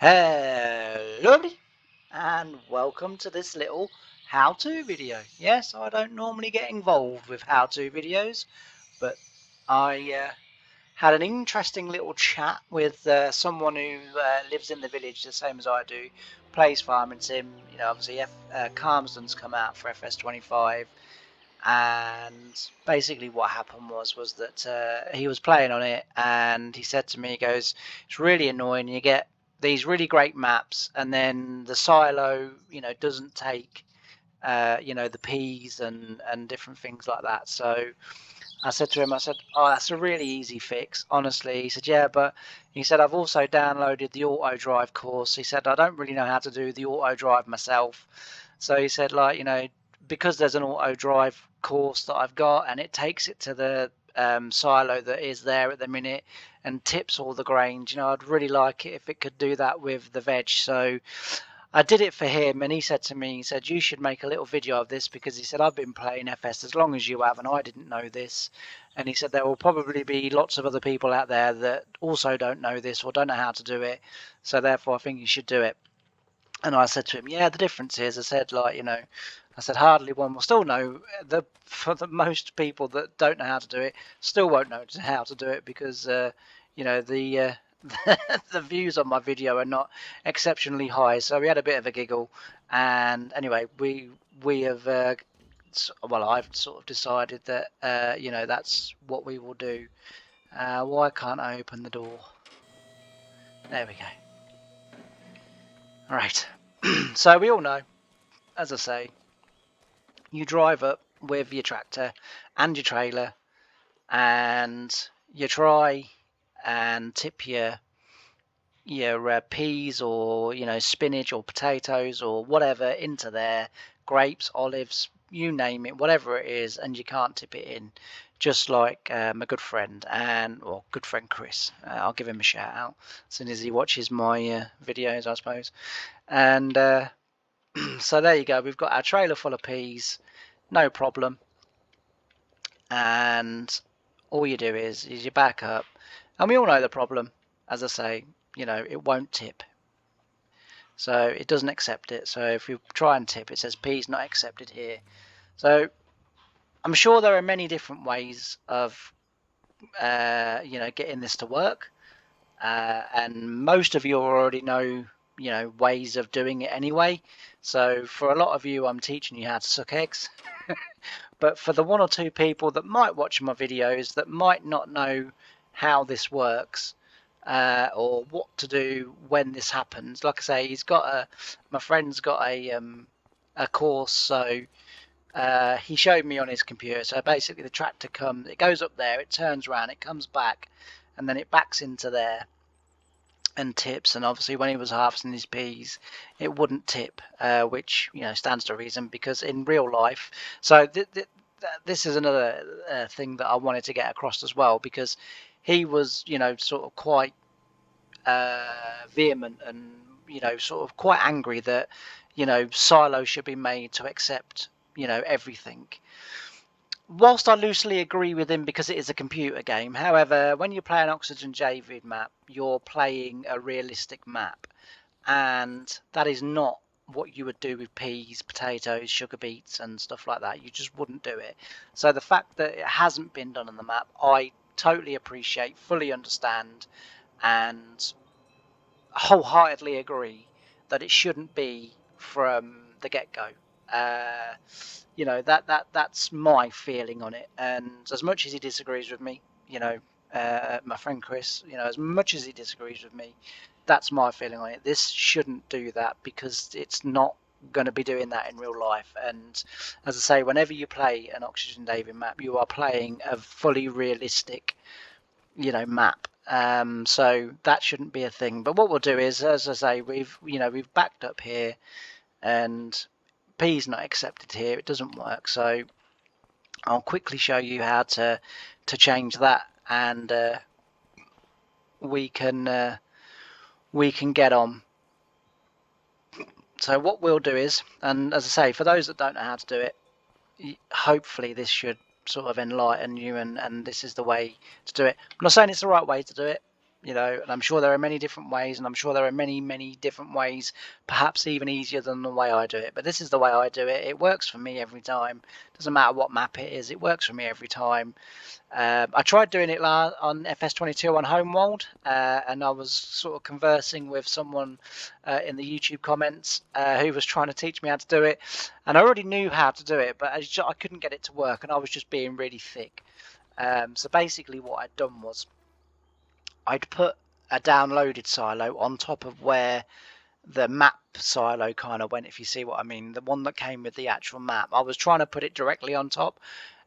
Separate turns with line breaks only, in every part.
Hello everybody, and welcome to this little how-to video. Yes, I don't normally get involved with how-to videos, but I had an interesting little chat with someone who lives in the village the same as I do, plays farming sim. Obviously Calmsden's come out for FS25, and basically what happened was that he was playing on it, and he said to me, he goes, it's really annoying, you get these really great maps and then the silo doesn't take the peas and different things like that. So I said to him, I said, oh, that's a really easy fix, honestly. He said, yeah, but he said, I've also downloaded the auto drive course. He said, I don't really know how to do the auto drive myself. So he said, because there's an auto drive course that I've got, and it takes it to the silo that is there at the minute and tips all the grains, I'd really like it if it could do that with the veg. So I did it for him, and he said to me, he said, you should make a little video of this, because he said, I've been playing FS as long as you have, and I didn't know this. And he said, there will probably be lots of other people out there that also don't know this or don't know how to do it. So therefore, I think you should do it. And I said to him, yeah, the difference is, I said, I said, hardly one will still know. For the most people that don't know how to do it, still won't know how to do it, because, the the views on my video are not exceptionally high. So we had a bit of a giggle, and anyway, we have I've sort of decided that that's what we will do. Why can't I open the door? There we go. All right. So we all know, as I say, you drive up with your tractor and your trailer, and you try and tip your peas or spinach or potatoes or whatever into there, grapes, olives, you name it, whatever it is, and you can't tip it in. Just like my good friend Chris. I'll give him a shout out as soon as he watches my videos, I suppose. And so there you go, we've got our trailer full of peas, no problem. And all you do is you back up, and we all know the problem. As I say, it won't tip, so it doesn't accept it. So if you try and tip, it says peas not accepted here. So I'm sure there are many different ways of getting this to work, and most of you already know ways of doing it anyway. So for a lot of you, I'm teaching you how to suck eggs. But for the one or two people that might watch my videos that might not know how this works, or what to do when this happens, like I say, my friend's got a course, so he showed me on his computer. So basically the tractor it goes up there, it turns around, it comes back, and then it backs into there and tips. And obviously when he was harvesting his peas, it wouldn't tip, which stands to reason, because in real life, so this is another thing that I wanted to get across as well, because he was sort of quite vehement and sort of quite angry that silos should be made to accept everything. Whilst I loosely agree with him, because it is a computer game, however, when you play an Oxygen JV map, you're playing a realistic map, and that is not what you would do with peas, potatoes, sugar beets and stuff like that. You just wouldn't do it. So the fact that it hasn't been done on the map, I totally appreciate, fully understand, and wholeheartedly agree that it shouldn't be from the get-go. That's my feeling on it. And as much as he disagrees with me, my friend Chris, as much as he disagrees with me, that's my feeling on it. This shouldn't do that, because it's not going to be doing that in real life. And as I say, whenever you play an Oxygen Davy map, you are playing a fully realistic map. So that shouldn't be a thing. But what we'll do is, as I say, we've backed up here, and P's not accepted here. It doesn't work. So I'll quickly show you how to change that, and we can get on. So what we'll do is, and as I say, for those that don't know how to do it, hopefully this should sort of enlighten you, and this is the way to do it. I'm not saying it's the right way to do it, you know, and I'm sure there are many different ways, and I'm sure there are many different ways, perhaps even easier than the way I do it. But this is the way I do it. It works for me every time. Doesn't matter what map it is, it works for me every time. I tried doing it on FS25 on Homeworld, and I was sort of conversing with someone in the YouTube comments who was trying to teach me how to do it, and I already knew how to do it, but I couldn't get it to work, and I was just being really thick. So basically what I'd done was I'd put a downloaded silo on top of where the map silo kind of went, if you see what I mean, the one that came with the actual map. I was trying to put it directly on top,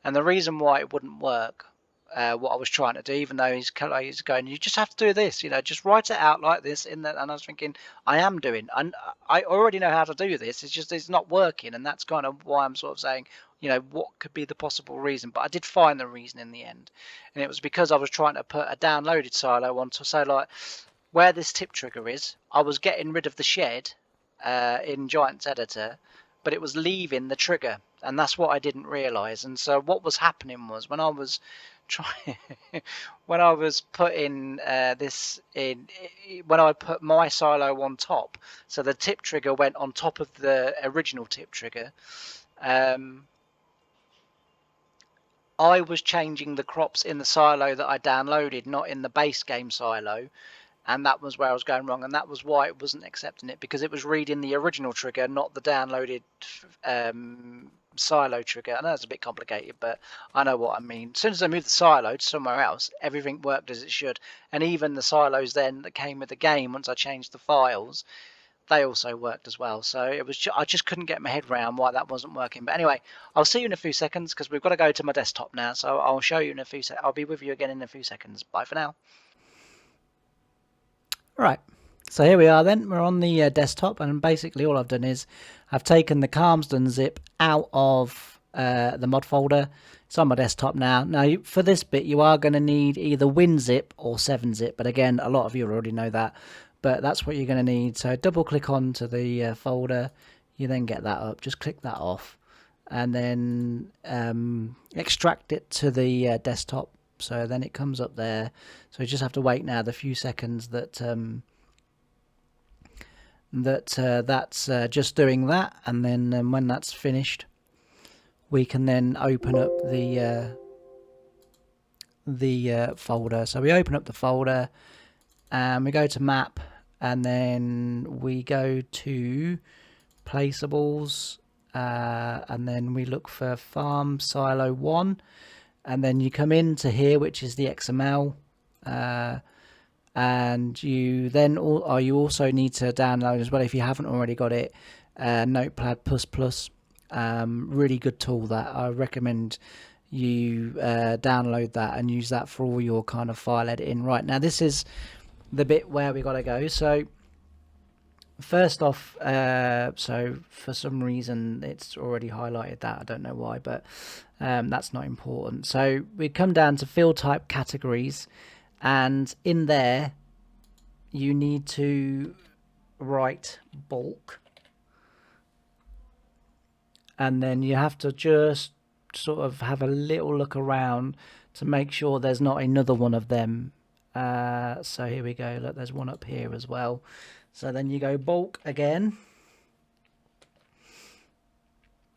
and the reason why it wouldn't work, what I was trying to do, even though he's going, you just have to do this, you know, just write it out like this in that. And I was thinking, I am doing, and I already know how to do this. It's just it's not working, and that's kind of why I'm sort of saying, you know, what could be the possible reason. But I did find the reason in the end, and it was because I was trying to put a downloaded silo onto, so like where this tip trigger is, I was getting rid of the shed in Giant's Editor, but it was leaving the trigger, and that's what I didn't realize. And so what was happening was when I was trying, when I was putting this in, when I put my silo on top, so the tip trigger went on top of the original tip trigger. I was changing the crops in the silo that I downloaded, not in the base game silo. And that was where I was going wrong, and that was why it wasn't accepting it, because it was reading the original trigger, not the downloaded silo trigger. I know it's a bit complicated, but I know what I mean. As soon as I moved the silo to somewhere else, everything worked as it should, and even the silos then that came with the game, once I changed the files, they also worked as well. So it was I just couldn't get my head around why that wasn't working. But anyway, I'll see you in a few seconds because we've got to go to my desktop now. So I'll show you in a few seconds. I'll be with you again in a few seconds. Bye for now. Right, so here we are then, we're on the desktop, and basically all I've done is I've taken the Calmsden zip out of the mod folder. It's on my desktop now. Now for this bit you are going to need either WinZip or 7-zip, but again a lot of you already know that, but that's what you're going to need. So double click onto the folder, you then get that up, just click that off, and then extract it to the desktop. So then it comes up there. So you just have to wait now the few seconds that that's just doing that, and then when that's finished, we can then open up the folder. So we open up the folder, and we go to map, and then we go to placeables, and then we look for farm silo 1. And then you come into here, which is the XML, and you then you also need to download as well, if you haven't already got it, Notepad++. Really good tool that I recommend you download that and use that for all your kind of file editing. Right, now this is the bit where we got to go. So first off, so for some reason it's already highlighted that, I don't know why, but that's not important. So we come down to field type categories, and in there you need to write bulk, and then you have to just sort of have a little look around to make sure there's not another one of them. So here we go, look, there's one up here as well. So then you go bulk again,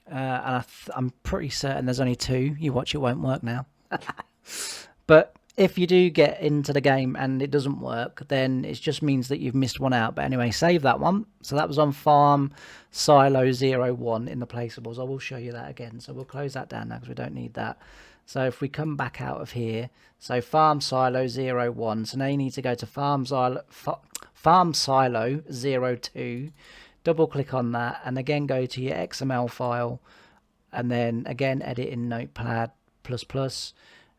and I'm pretty certain there's only 2. You watch, it won't work now. But if you do get into the game and it doesn't work, then it just means that you've missed one out. But anyway, save that one. So that was on farm silo 01 in the placeables. I will show you that again. So we'll close that down now because we don't need that. So if we come back out of here, so farm silo 01, so now you need to go to farm silo 02, double click on that, and again go to your XML file, and then again edit in Notepad++,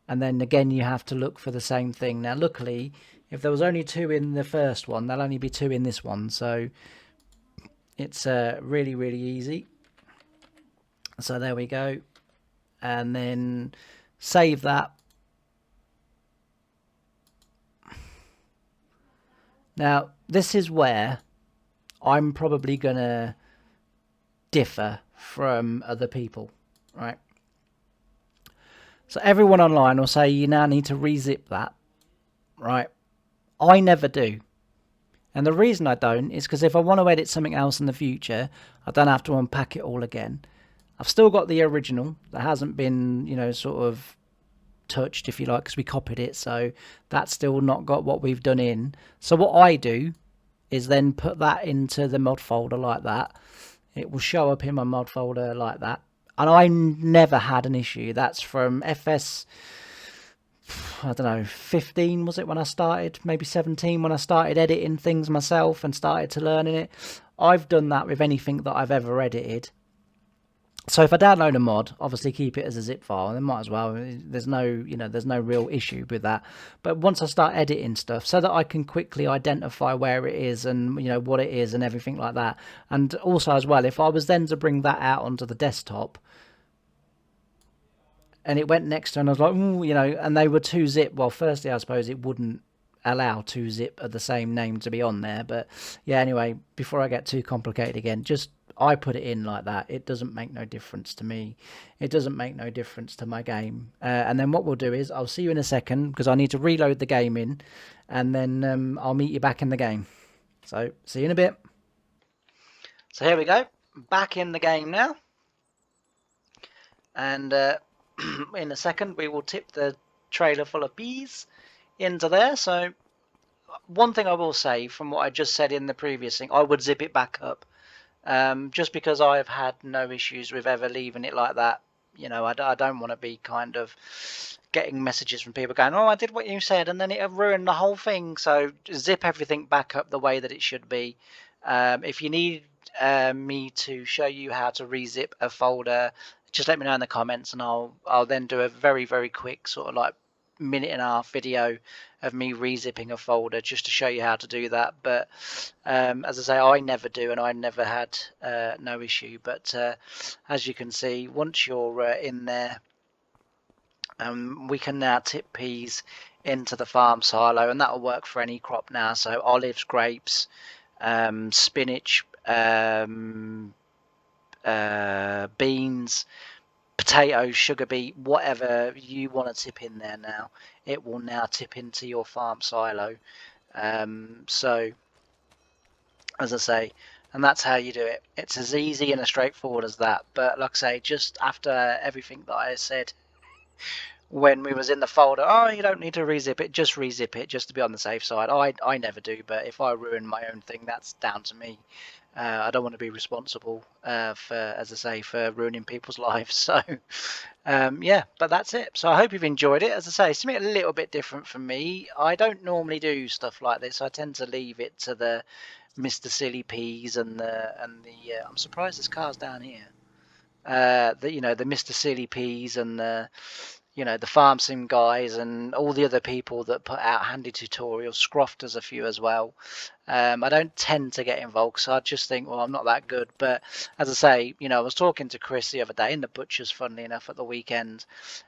and then again you have to look for the same thing. Now luckily, if there was only 2 in the first one, there'll only be 2 in this one, so it's really easy. So there we go, and then save that. Now this is where I'm probably gonna differ from other people, right? So everyone online will say you now need to rezip that, right? I never do. And the reason I don't is because if I want to edit something else in the future, I don't have to unpack it all again. I've still got the original that hasn't been, sort of touched, if you like, because we copied it. So that's still not got what we've done in. So what I do is then put that into the mod folder like that. It will show up in my mod folder like that. And I never had an issue. That's from FS, I don't know, 15 was it when I started? Maybe 17 when I started editing things myself and started to learning it. I've done that with anything that I've ever edited. So if I download a mod, obviously keep it as a zip file, then might as well. There's no real issue with that. But once I start editing stuff, so that I can quickly identify where it is and what it is and everything like that. And also as well, if I was then to bring that out onto the desktop, and it went next to, and I was like, ooh, and they were 2-zip. Well, firstly, I suppose it wouldn't allow 2-zip of the same name to be on there. But yeah, anyway, before I get too complicated again, just I put it in like that. It doesn't make no difference to me. It doesn't make no difference to my game. And then what we'll do is I'll see you in a second because I need to reload the game in, and then I'll meet you back in the game. So see you in a bit. So here we go, back in the game now. And in a second we will tip the trailer full of bees into there. So one thing I will say from what I just said in the previous thing, I would zip it back up. Just because I've had no issues with ever leaving it like that. I don't want to be kind of getting messages from people going, oh, I did what you said, and then it ruined the whole thing. So zip everything back up the way that it should be. If you need me to show you how to rezip a folder, just let me know in the comments, and I'll then do a very, very quick sort of like minute and a half video of me rezipping a folder just to show you how to do that. But as I say, I never do, and I never had no issue. But as you can see, once you're in there, we can now tip peas into the farm silo, and that'll work for any crop now. So olives, grapes, spinach, beans, potatoes, sugar beet, whatever you want to tip in there now, it will now tip into your farm silo. So as I say, and that's how you do it. It's as easy and as straightforward as that. But like I say, just after everything that I said when we was in the folder, oh, you don't need to rezip it, just rezip it just to be on the safe side. I never do, but if I ruin my own thing, that's down to me. I don't want to be responsible for, as I say, for ruining people's lives. So yeah, but that's it. So I hope you've enjoyed it. As I say, it's something a little bit different from me. I don't normally do stuff like this. I tend to leave it to the Mr. Silly Peas and the I'm surprised there's cars down here. The Mr. Silly Peas and the Farm Sim guys and all the other people that put out handy tutorials. Scroft does a few as well. I don't tend to get involved because I just think, well, I'm not that good. But as I say, I was talking to Chris the other day in the butcher's, funnily enough, at the weekend,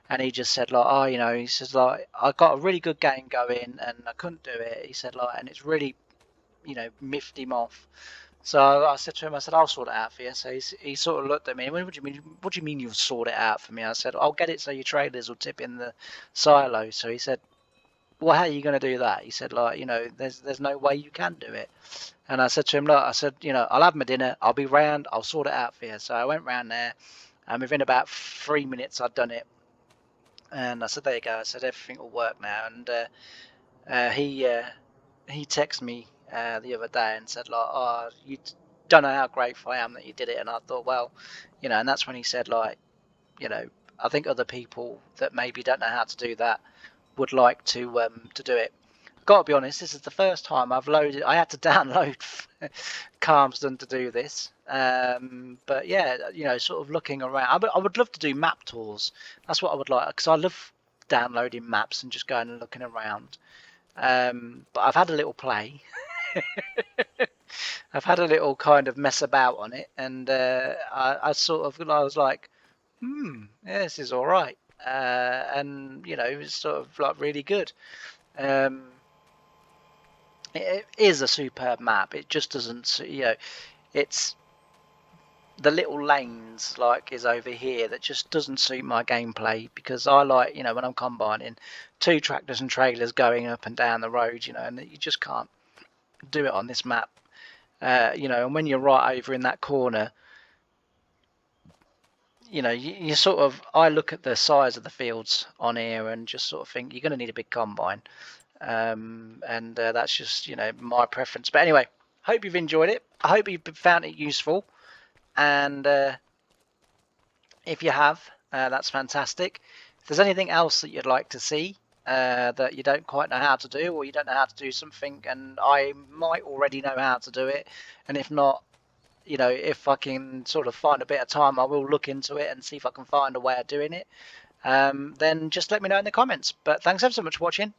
and he just said, like, oh, he says, like, I got a really good game going and I couldn't do it. He said, like, and it's really, miffed him off. So I said to him, I said, I'll sort it out for you. So he sort of looked at me and went, what do you mean? What do you mean you'll sort it out for me? I said, I'll get it so your trailers will tip in the silo. So he said, well, how are you going to do that? He said, like, there's no way you can do it. And I said to him, look, I said, I'll have my dinner. I'll be round. I'll sort it out for you. So I went round there, and within about 3 minutes, I'd done it. And I said, there you go. I said, everything will work now. And he texted me the other day and said, like, oh, you don't know how grateful I am that you did it. And I thought, well, and that's when he said, like, I think other people that maybe don't know how to do that would like to do it. Got to be honest, this is the first time I had to download Calmsden to do this. But yeah, sort of looking around. I would love to do map tours. That's what I would like, because I love downloading maps and just going and looking around. But I've had a little play. I've had a little kind of mess about on it, and I was like, yeah, this is all right. And it's sort of like really good. It is a superb map. It just doesn't, it's the little lanes like is over here that just doesn't suit my gameplay, because I like, you know, when I'm combining 2 tractors and trailers going up and down the road, you know, and you just can't do it on this map. You know, and when you're right over in that corner, you know, you sort of, I look at the size of the fields on here and just sort of think you're going to need a big combine. And that's just, you know, my preference. But anyway, hope you've enjoyed it. I hope you've found it useful. And if you have, that's fantastic. If there's anything else that you'd like to see that you don't quite know how to do, or you don't know how to do something, and I might already know how to do it, and if not, you know, if I can sort of find a bit of time, I will look into it and see if I can find a way of doing it. Then just let me know in the comments. But thanks ever so much for watching,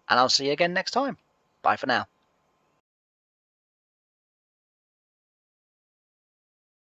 and I'll see you again next time. Bye for now.